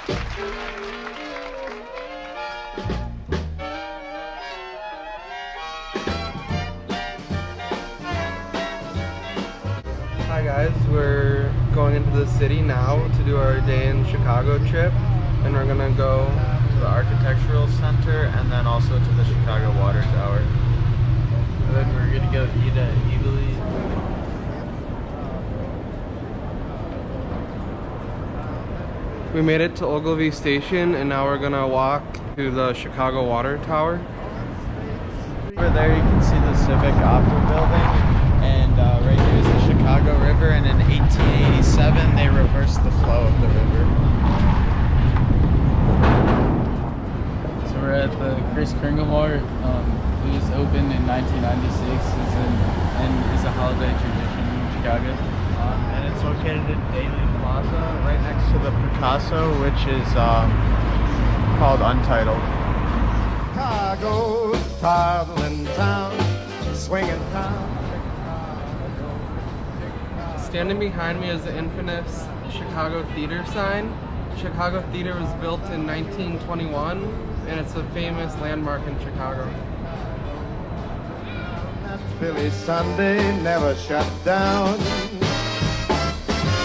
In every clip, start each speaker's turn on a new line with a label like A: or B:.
A: Hi guys, we're going into the city now to do our day in Chicago trip, and we're gonna go
B: to the Architectural Center and then also to the Chicago Water Tower. And then we're gonna go eat at Italy.
A: We made it to Ogilvy Station, and now we're gonna walk to the Chicago Water Tower.
B: Over there you can see the Civic Opera Building, and right here is the Chicago River, and in 1887 they reversed the flow of the river.
C: So we're at the Chris Kringle Mart. It was opened in 1996 and is a holiday tradition in Chicago.
B: And it's located in Daly Plaza, right next to the Picasso, which is called Untitled.
D: Chicago, traveling town, swinging town.
A: Standing behind me is the infamous Chicago Theater sign. Chicago Theater was built in 1921, and it's a famous landmark in Chicago.
D: Philly Sunday never shut down.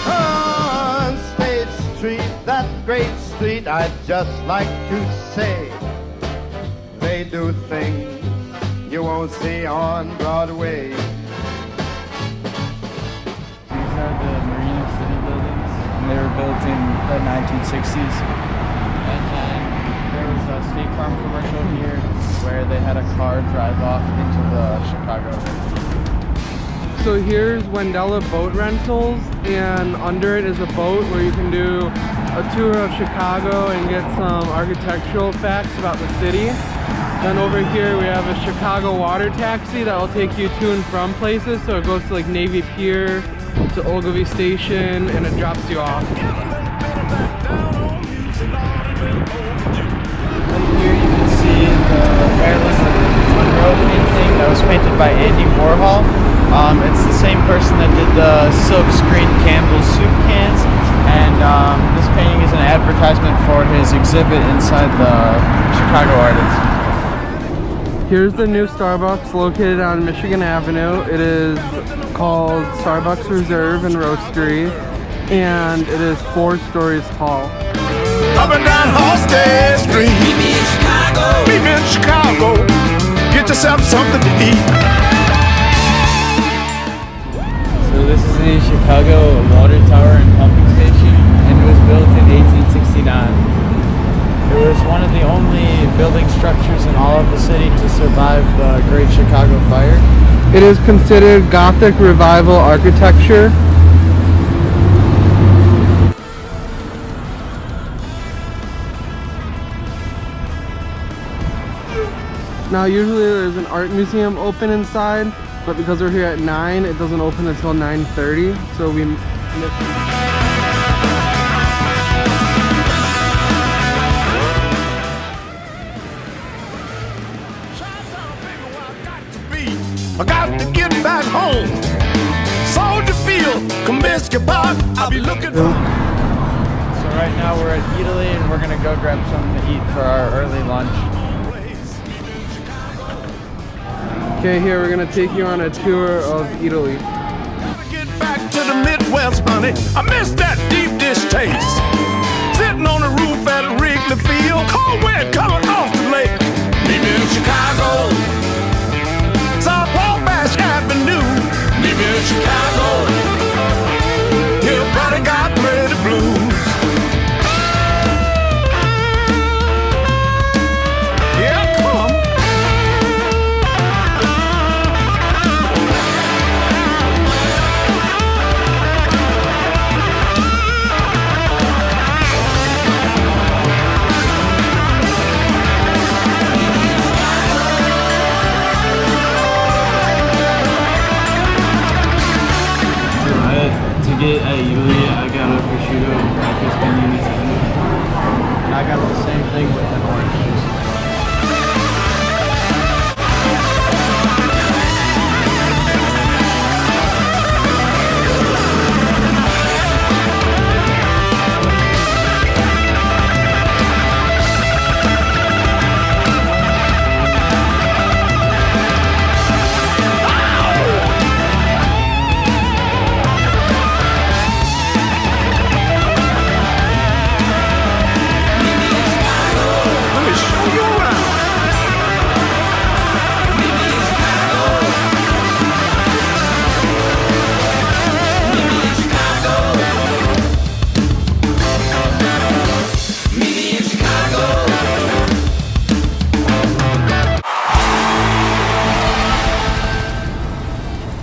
D: On State Street, that great street, I'd just like to say, they do things you won't see on Broadway.
C: These are the Marina City buildings, and they were built in the 1960s.
B: And then there was a State Farm commercial here where they had a car drive off into the Chicago River.
A: So here's Wendella Boat Rentals, and under it is a boat where you can do a tour of Chicago and get some architectural facts about the city. Then over here we have a Chicago water taxi that will take you to and from places. So it goes to like Navy Pier, to Ogilvy Station, and it drops you off.
B: And here you can see the Marilyn Monroe painting that was painted by Andy Warhol. It's the same person that did the silk screen Campbell's soup cans, and this painting is an advertisement for his exhibit inside the Chicago Artists.
A: Here's the new Starbucks located on Michigan Avenue. It is called Starbucks Reserve and Roastery, and it is 4 stories tall.
D: Up and down Halsted Street. Meet me in Chicago. Meet me in Chicago. Get yourself something to eat.
C: So this is the Chicago Water Tower and Pumping Station, and it was built in 1869.
B: It was one of the only building structures in all of the city to survive the Great Chicago Fire.
A: It is considered Gothic Revival architecture. Now usually there's an art museum open inside, but because we're here at 9, it doesn't open until 9:30, so we missed it.
D: I got to get back home. Soldier Field, Comiskey Park. I'll be looking for.
B: So right now we're at Italy, and we're gonna go grab something to eat for our early lunch.
A: Okay, here we're gonna take you on a tour of Italy.
D: Get back to the Midwest, honey. I miss that deep dish taste. Sitting on the roof at Wrigley Field, cold wind coming off the lake. Meet me in Chicago, South Wabash Avenue. Meet me in Chicago. Everybody got pretty blues. Yeah, come.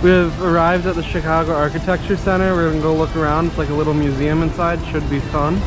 A: We have arrived at the Chicago Architecture Center. We're gonna go look around. It's like a little museum inside. Should be fun.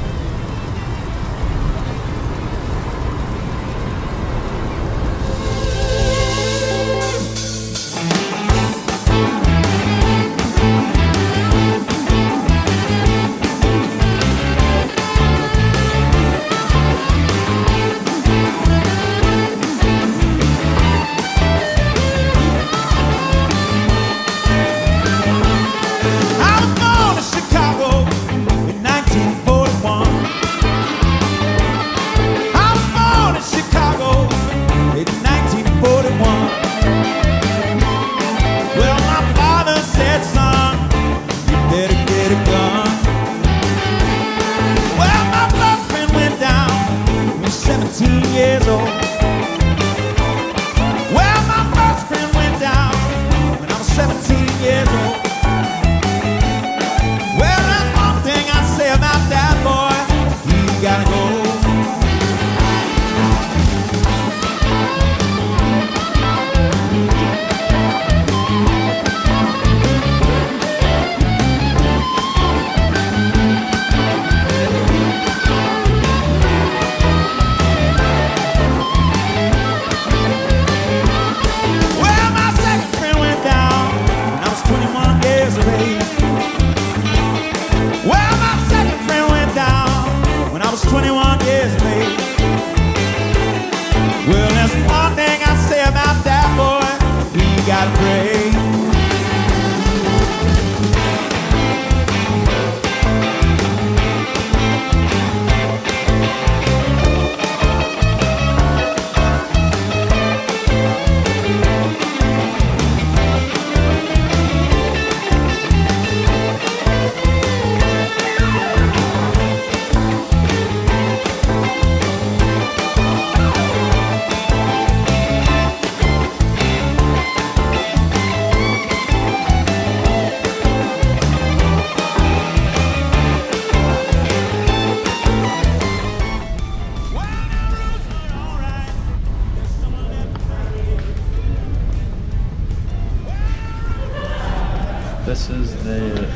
B: This is the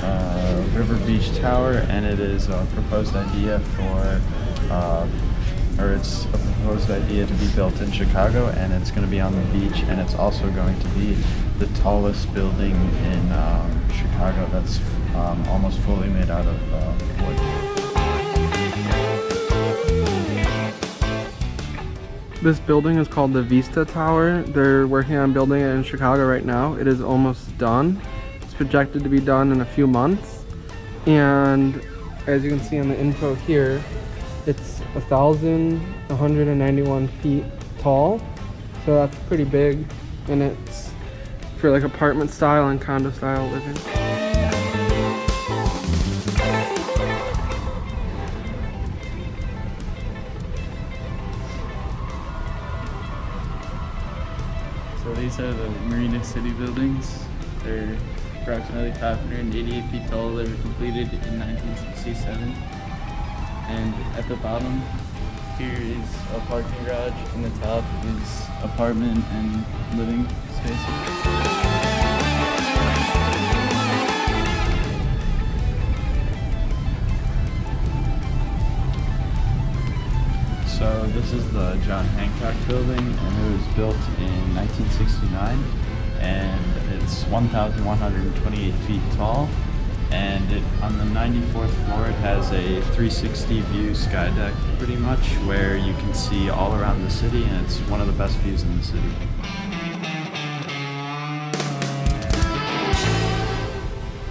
B: River Beach Tower, and it is a proposed idea for, it's a proposed idea to be built in Chicago, and it's going to be on the beach, and it's also going to be the tallest building in Chicago that's almost fully made out of wood.
A: This building is called the Vista Tower. They're working on building it in Chicago right now. It is almost done. It's projected to be done in a few months. And as you can see on the info here, it's 1,191 feet tall. So that's pretty big. And it's for like apartment style and condo style living.
C: So these are the Marina City buildings. They're approximately 588 feet tall. They were completed in 1967. And at the bottom here is a parking garage, and the top is apartment and living spaces.
B: So this is the John Hancock building, and it was built in 1969, and it's 1,128 feet tall, and on the 94th floor it has a 360 view sky deck pretty much, where you can see all around the city, and it's one of the best views in the city.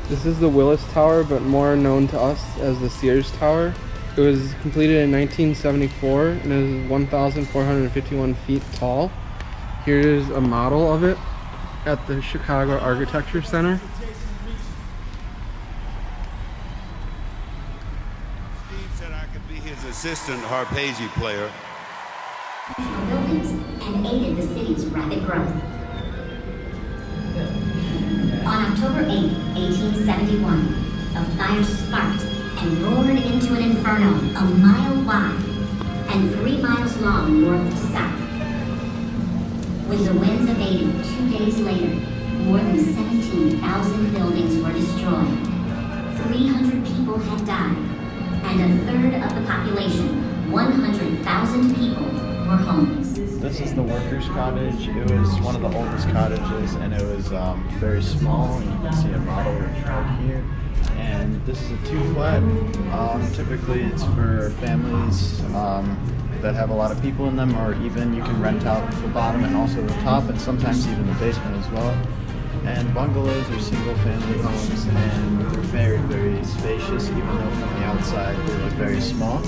A: This is the Willis Tower, but more known to us as the Sears Tower. It was completed in 1974 and is 1,451 feet tall. Here's a model of it at the Chicago Architecture Center.
E: Steve said I could be his assistant arpeggio player.
F: Buildings and aided the city's rapid growth. On October 8, 1871, a fire sparked and roared into an inferno a mile wide and 3 miles long north to south. With the winds abating 2 days later, more than 17,000 buildings were destroyed. 300 people had died, and a third of the population, 100,000 people, were homeless.
B: This is the workers' cottage. It was one of the oldest cottages, and it was very small. And you can see a model right here. And this is a 2-flat. Typically, it's for families that have a lot of people in them, or even you can rent out the bottom and also the top, and sometimes even the basement as well. And bungalows are single-family homes, and they're very, very spacious, even though from the outside they look very small.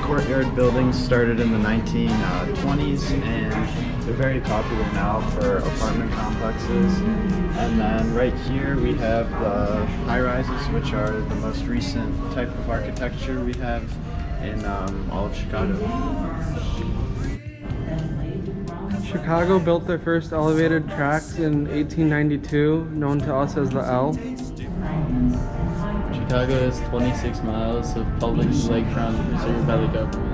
B: Courtyard buildings started in the 1920s, and they're very popular now for apartment complexes. And then right here we have the high-rises, which are the most recent type of architecture we have in all of Chicago.
A: Chicago built their first elevated tracks in 1892, known to us as the L.
C: Chicago has 26 miles of public lakefront preserved by the government.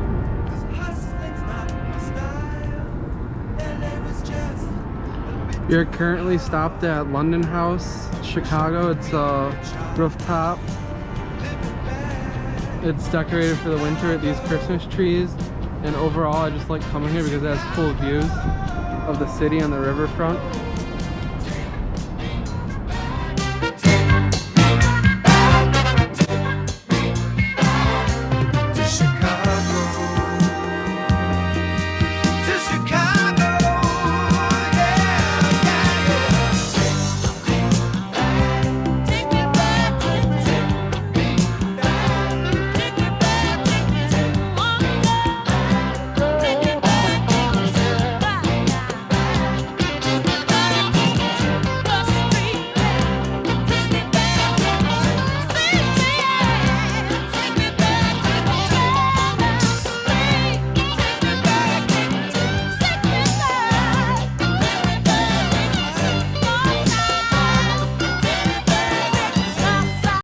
A: You're currently stopped at London House, Chicago. It's a rooftop. It's decorated for the winter with these Christmas trees. And overall, I just like coming here because it has cool views of the city and the riverfront.